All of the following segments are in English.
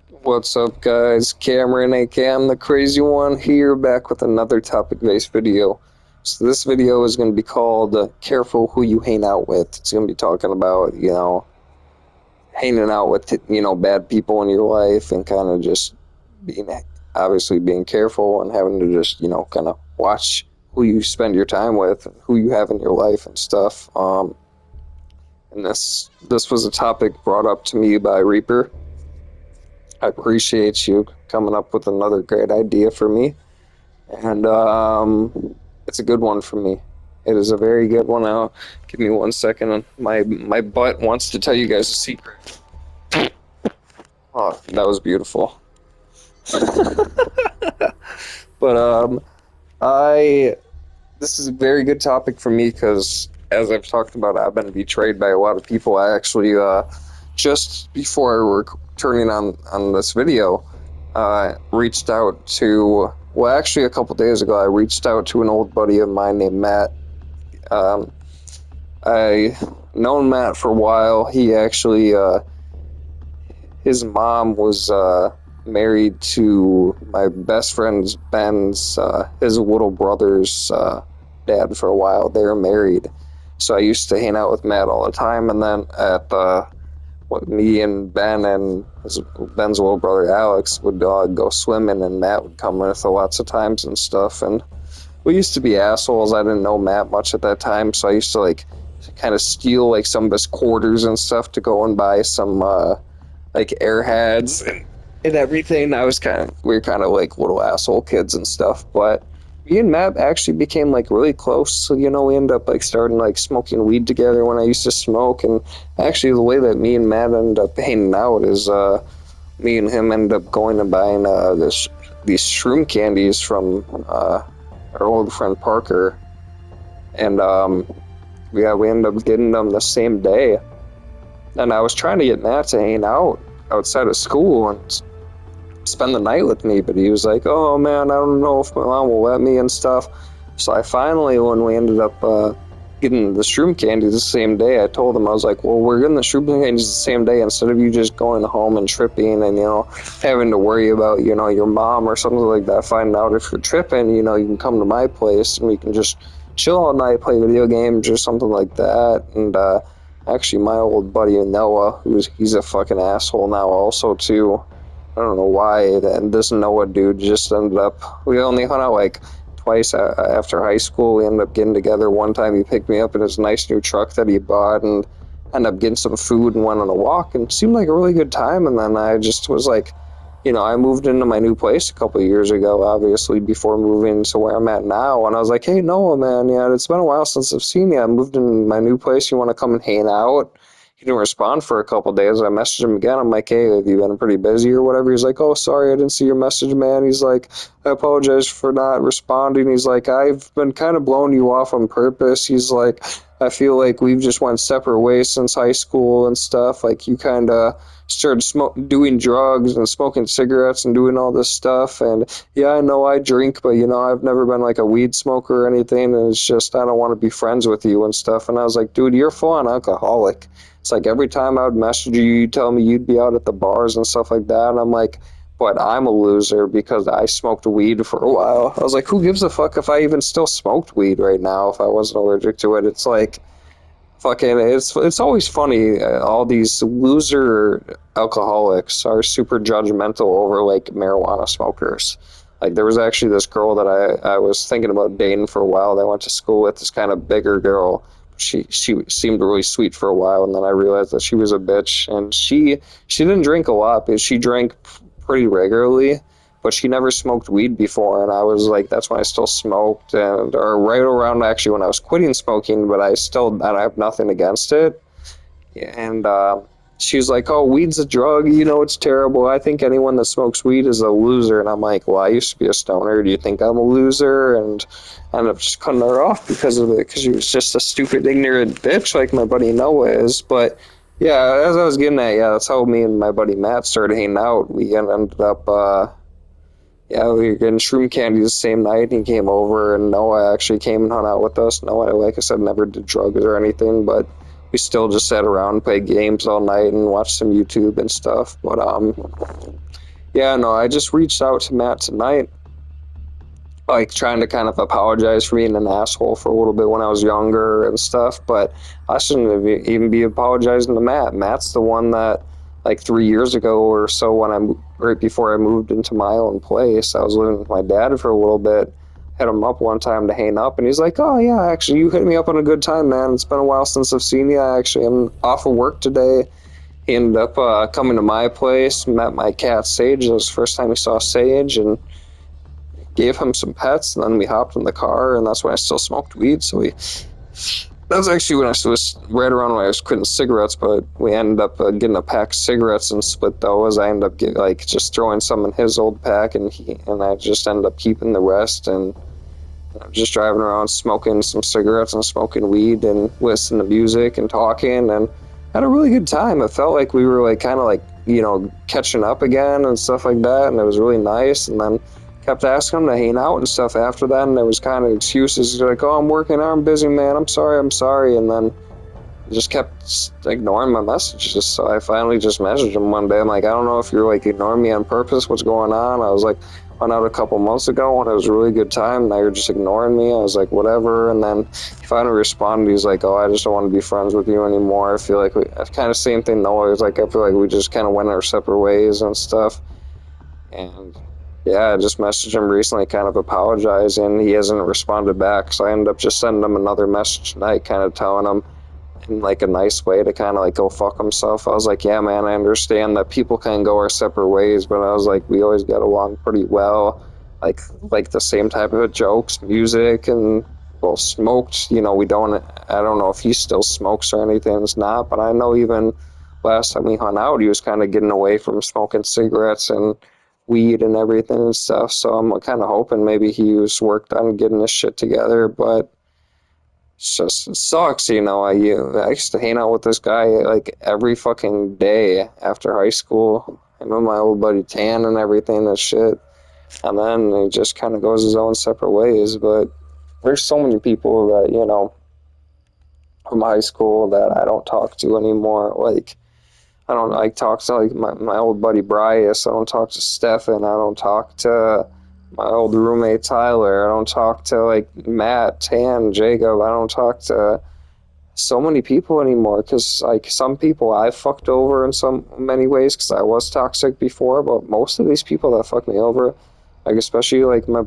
What's up, guys? Cameron, aka I'm the crazy one, here back with another topic-based video. So this video is going to be called "Careful Who You Hang Out With." It's going to be talking about, hanging out with, bad people in your life and kind of just being, obviously being careful and having to just, kind of watch who you spend your time with, who you have in your life and stuff. And this was a topic brought up to me by Reaper. I appreciate you coming up with another great idea for me, and it's a good one for me. It is a very good one. Now, give me 1 second. My butt wants to tell you guys a secret. Oh, that was beautiful. But I this is a very good topic for me because, as I've talked about, I've been betrayed by a lot of people. I actually just before I were turning on this video, reached out to, well, actually a couple days ago, I reached out to an old buddy of mine named Matt. Um, I known Matt for a while. He actually, his mom was married to my best friend's Ben's, his little brother's dad for a while. They were married. So I used to hang out with Matt all the time, and then at me and Ben and Ben's little brother Alex would go swimming, and Matt would come with lots of times and stuff. And we used to be assholes. I didn't know Matt much at that time, so I used to kind of steal some of his quarters and stuff to go and buy some airheads and everything. We were kind of like little asshole kids and stuff, but me and Matt actually became really close. So we ended up starting smoking weed together when I used to smoke. And actually, the way that me and Matt ended up hanging out is me and him ended up going and buying these shroom candies from our old friend Parker, and we ended up getting them the same day. And I was trying to get Matt to hang out outside of school and spend the night with me, but he was like, "Oh man, I don't know if my mom will let me and stuff." So I finally, when we ended up getting the shroom candies the same day, I told him, I was like, "Well, we're getting the shroom candies the same day. Instead of you just going home and tripping and having to worry about your mom or something like that finding out if you're tripping, you can come to my place and we can just chill all night, play video games or something like that." And actually, my old buddy Noah, he's a fucking asshole now also too. I don't know why. And this Noah dude just ended up. We only hung out twice after high school. We ended up getting together. One time he picked me up in his nice new truck that he bought, and ended up getting some food and went on a walk, and it seemed like a really good time. And then I just was like, I moved into my new place a couple of years ago, obviously before moving to where I'm at now. And I was like, "Hey Noah, man, yeah, it's been a while since I've seen you. I moved in my new place. You want to come and hang out?" He didn't respond for a couple of days. I messaged him again. I'm like, "Hey, have you been pretty busy or whatever?" He's like, "Oh, sorry, I didn't see your message, man." He's like, "I apologize for not responding." He's like, "I've been kind of blowing you off on purpose." He's like, "I feel like we've just went separate ways since high school and stuff. Like you kind of started doing drugs and smoking cigarettes and doing all this stuff. And yeah, I know I drink, but I've never been a weed smoker or anything. And it's just I don't want to be friends with you and stuff." And I was like, "Dude, you're full on alcoholic." It's like every time I would message you, you'd tell me you'd be out at the bars and stuff like that. And I'm like, "But I'm a loser because I smoked weed for a while." I was like, "Who gives a fuck if I even still smoked weed right now if I wasn't allergic to it?" It's like, fucking, it's always funny. All these loser alcoholics are super judgmental over marijuana smokers. Like there was actually this girl that I was thinking about dating for a while. That I went to school with, this kind of bigger girl. She seemed really sweet for a while, and then I realized that she was a bitch. And she didn't drink a lot, but she drank pretty regularly. But she never smoked weed before, and I was like, that's when I still smoked, and or right around actually when I was quitting smoking, but I have nothing against it. And she's like, "Oh, weed's a drug, it's terrible. I think anyone that smokes weed is a loser." And I'm like, "Well, I used to be a stoner. Do you think I'm a loser?" And I ended up just cutting her off because of it, because she was just a stupid, ignorant bitch like my buddy Noah is. But yeah, as I was getting at, yeah, that's how me and my buddy Matt started hanging out. We ended up, yeah, we were getting shroom candy the same night. He came over, and Noah actually came and hung out with us. Noah, like I said, never did drugs or anything, but we still just sat around, played games all night, and watched some YouTube and stuff. But Yeah, no, I just reached out to Matt tonight, like trying to kind of apologize for being an asshole for a little bit when I was younger and stuff. But I shouldn't have even be apologizing to Matt. Matt's the one that, like 3 years ago or so, when right before I moved into my own place, I was living with my dad for a little bit. Hit him up one time to hang up, and he's like, "Oh yeah, actually, you hit me up on a good time, man. It's been a while since I've seen you. I'm off of work today." He ended up coming to my place, met my cat Sage. It was the first time he saw Sage, and gave him some pets, and then we hopped in the car, and that's when I still smoked weed. So we that was actually when I was right around when I was quitting cigarettes, but we ended up getting a pack of cigarettes and split those. I ended up like just throwing some in his old pack, and I just ended up keeping the rest, and just driving around smoking some cigarettes and smoking weed and listening to music and talking, and had a really good time. It felt like we were like kind of like, catching up again and stuff like that, and it was really nice. And then kept asking him to hang out and stuff after that, and there was kind of excuses like, "Oh, I'm working, I'm busy, man, I'm sorry," and then just kept ignoring my messages. So I finally just messaged him one day. I'm like, "I don't know if you're like ignoring me on purpose. What's going on?" I was like, "Went out a couple months ago and it was a really good time. Now you're just ignoring me." I was like, "Whatever." And then he finally responded. He's like, "Oh, I just don't want to be friends with you anymore. I feel like kind of same thing though. I was like, I feel like we just kind of went our separate ways and stuff." And yeah, I just messaged him recently, kind of apologizing. He hasn't responded back, so I ended up just sending him another message tonight, kind of telling him in like a nice way to kind of like go fuck himself. I was like, "Yeah, man, I understand that people can go our separate ways, but I was like, we always got along pretty well. Like the same type of jokes, music, and well, smoked. We don't. I don't know if he still smokes or anything. It's not, but I know even last time we hung out, he was kind of getting away from smoking cigarettes and weed and everything and stuff. So I'm kind of hoping maybe he was worked on getting his shit together, but it sucks. I used to hang out with this guy like every fucking day after high school. Him and my old buddy Tan and everything and shit. And then he just kind of goes his own separate ways. But there's so many people that, from high school that I don't talk to anymore. Like, I don't like talk to like my old buddy Bryce. I don't talk to Stefan. I don't talk to my old roommate Tyler. I don't talk to like Matt, Tan, Jacob. I don't talk to so many people anymore because like some people I fucked over in some many ways because I was toxic before, but most of these people that fucked me over, like especially like my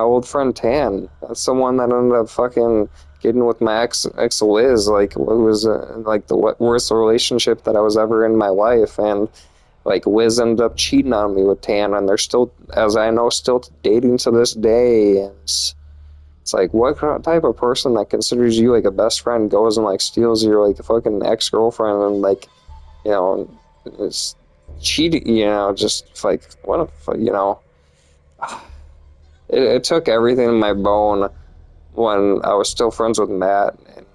old friend Tan, that's the one that ended up fucking getting with my ex Liz, like it was like the worst relationship that I was ever in my life, and like Liz ended up cheating on me with Tan, and they're still, as I know, still dating to this day. And it's like, what type of person that considers you like a best friend goes and like steals your like fucking ex girlfriend and like, you know, it's cheating, just like, what a, it took everything in my bone when I was still friends with Matt. And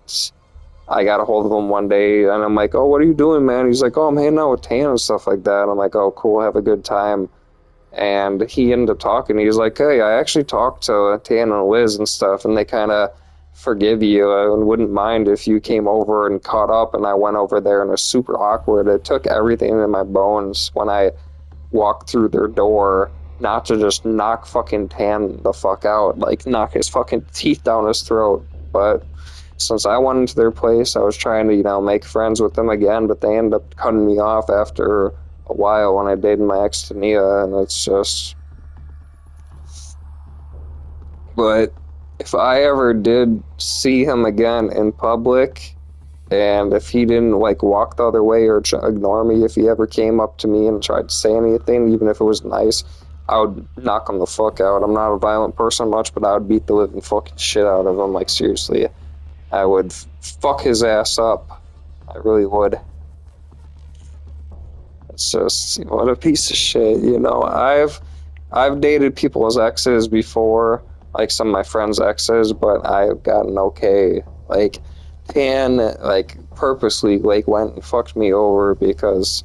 I got a hold of him one day and I'm like, "Oh, what are you doing, man?" He's like, "Oh, I'm hanging out with Tan and stuff like that." I'm like, "Oh, cool, have a good time." And he ended up talking. He was like, "Hey, I actually talked to Tan and Liz and stuff, and they kind of forgive you and wouldn't mind if you came over and caught up." And I went over there, and it was super awkward. It took everything in my bones when I walked through their door not to just knock fucking Tan the fuck out, like knock his fucking teeth down his throat. But since I went into their place, I was trying to, make friends with them again, but they ended up cutting me off after a while when I dated my ex Tania, and it's just. But if I ever did see him again in public, and if he didn't like walk the other way or ignore me, if he ever came up to me and tried to say anything, even if it was nice, I would knock him the fuck out. I'm not a violent person much, but I would beat the living fucking shit out of him. Like seriously, I would fuck his ass up. I really would. It's just what a piece of shit. I've dated people's exes before, like some of my friends' exes, but I've gotten okay. Like Tan, like purposely, like went and fucked me over because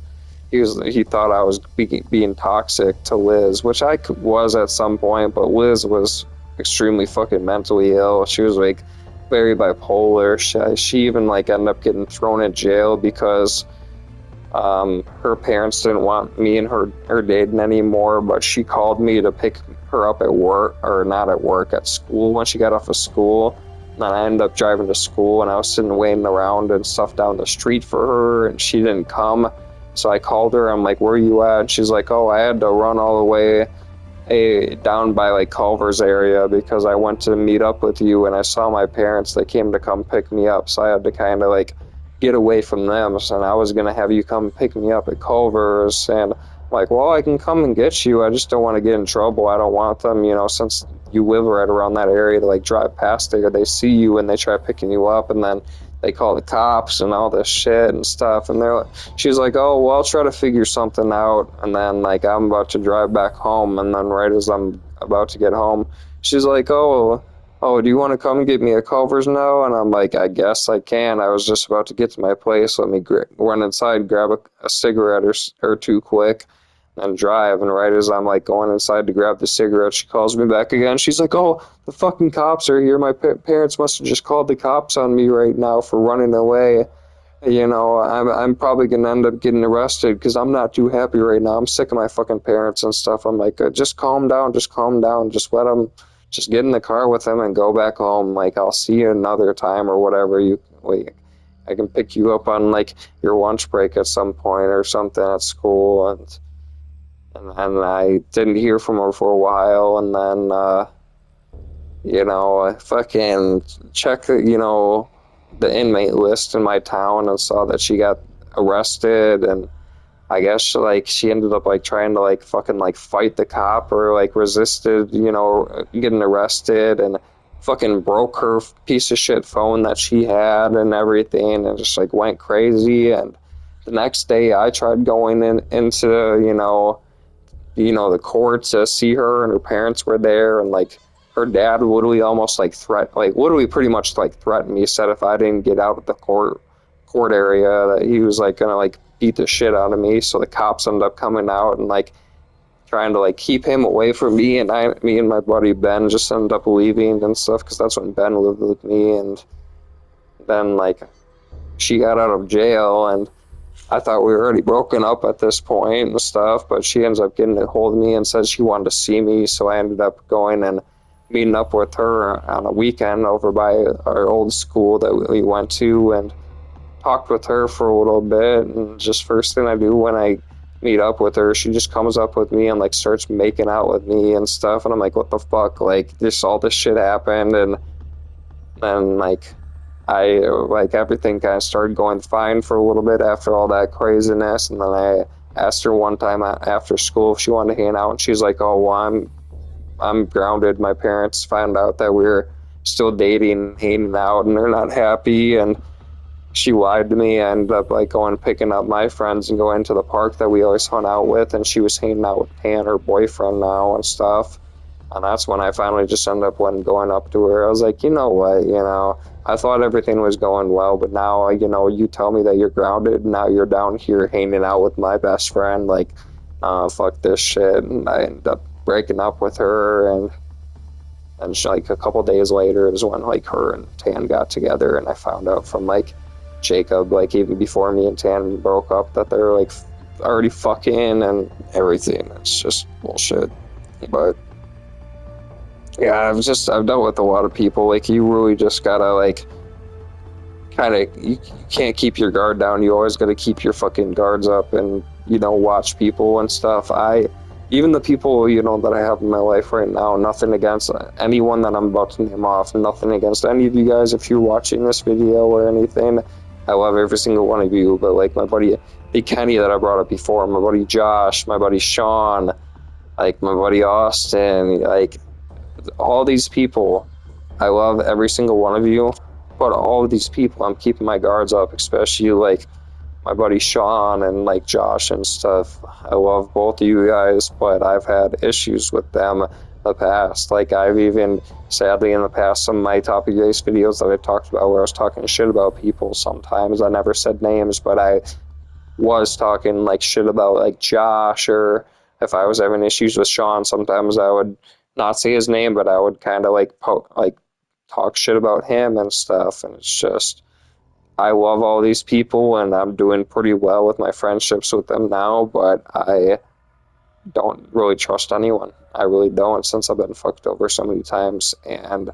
he thought I was being toxic to Liz, which I was at some point, but Liz was extremely fucking mentally ill. She was like very bipolar. She even like ended up getting thrown in jail because Her parents didn't want me and her dating anymore, but she called me to pick her up at work, or not at work, at school when she got off of school. And then I ended up driving to school, and I was sitting waiting around and stuff down the street for her, and she didn't come. So I called her. I'm like, "Where are you at?" And she's like, "Oh, I had to run all the way down by like Culver's area because I went to meet up with you and I saw my parents. They came to come pick me up, so I had to kind of like get away from them. So I was gonna have you come pick me up at Culver's, and like, well, I can come and get you. I just don't want to get in trouble. I don't want them, since you live right around that area, to like drive past there. They see you and they try picking you up, and then they call the cops and all this shit and stuff. And she's like, "Oh, well, I'll try to figure something out." And then like I'm about to drive back home, and then right as I'm about to get home, she's like, "Oh, do you want to come and get me a Culver's now?" And I'm like, "I guess I can. I was just about to get to my place. Let me run inside, grab a cigarette or two quick, and drive." And right as I'm like going inside to grab the cigarette, she calls me back again. She's like, "Oh, the fucking cops are here. My parents must have just called the cops on me right now for running away. I'm probably gonna end up getting arrested because I'm not too happy right now. I'm sick of my fucking parents and stuff." I'm like, "Just calm down, just calm down, just let them, just get in the car with them and go back home. Like, I'll see you another time or whatever. I can pick you up on like your lunch break at some point or something at school." And I didn't hear from her for a while, and then I fucking checked, the inmate list in my town and saw that she got arrested. And I guess like she ended up like trying to like fucking like fight the cop or like resisted, getting arrested, and fucking broke her piece of shit phone that she had and everything, and just like went crazy. And the next day I tried going into, the court to see her, and her parents were there, and like her dad literally almost like literally pretty much like threatened me, said if I didn't get out of the court area that he was like gonna like beat the shit out of me. So the cops ended up coming out and like trying to like keep him away from me, and me and my buddy Ben just ended up leaving and stuff because that's when Ben lived with me. And then like she got out of jail, and I thought we were already broken up at this point and stuff, but she ends up getting a hold of me and said she wanted to see me, so I ended up going and meeting up with her on a weekend over by our old school that we went to, and talked with her for a little bit. And just first thing I do when I meet up with her, she just comes up with me and like starts making out with me and stuff, and I'm like, what the fuck? Like, all this shit happened. And then like I like everything kind of started going fine for a little bit after all that craziness. And then I asked her one time after school if she wanted to hang out, and she's like, "Oh, well, I'm grounded. My parents found out that we were still dating and hanging out, and they're not happy." And she lied to me. I ended up like going picking up my friends and going to the park that we always hung out with, and she was hanging out with Tan, her boyfriend now, and stuff. And that's when I finally just ended up going up to her. I was like, "You know what, I thought everything was going well, but now, you tell me that you're grounded, and now you're down here hanging out with my best friend. Like, fuck this shit." And I ended up breaking up with her. And she, like a couple days later is when like her and Tan got together, and I found out from like Jacob, like even before me and Tan broke up, that they're like already fucking and everything. It's just bullshit. But yeah, I've dealt with a lot of people. Like, you really just gotta like kind of, you can't keep your guard down. You always gotta keep your fucking guards up, and watch people and stuff. Even the people that I have in my life right now, nothing against anyone that I'm about to name off, nothing against any of you guys if you're watching this video or anything. I love every single one of you. But like my buddy Big Kenny that I brought up before, my buddy Josh, my buddy Sean, like my buddy Austin, like all these people, I love every single one of you, but all of these people, I'm keeping my guards up, especially like my buddy Sean and like Josh and stuff. I love both of you guys, but I've had issues with them in the past. Like, I've even, sadly, in the past, some of my topic based videos that I talked about where I was talking shit about people sometimes, I never said names, but I was talking like shit about like Josh, or if I was having issues with Sean, sometimes I would not say his name, but I would kind of like talk shit about him and stuff. And it's just I love all these people and I'm doing pretty well with my friendships with them now, but I don't really trust anyone. I really don't, since I've been fucked over so many times. And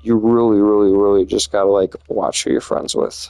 you really, really, really just gotta like watch who you're friends with.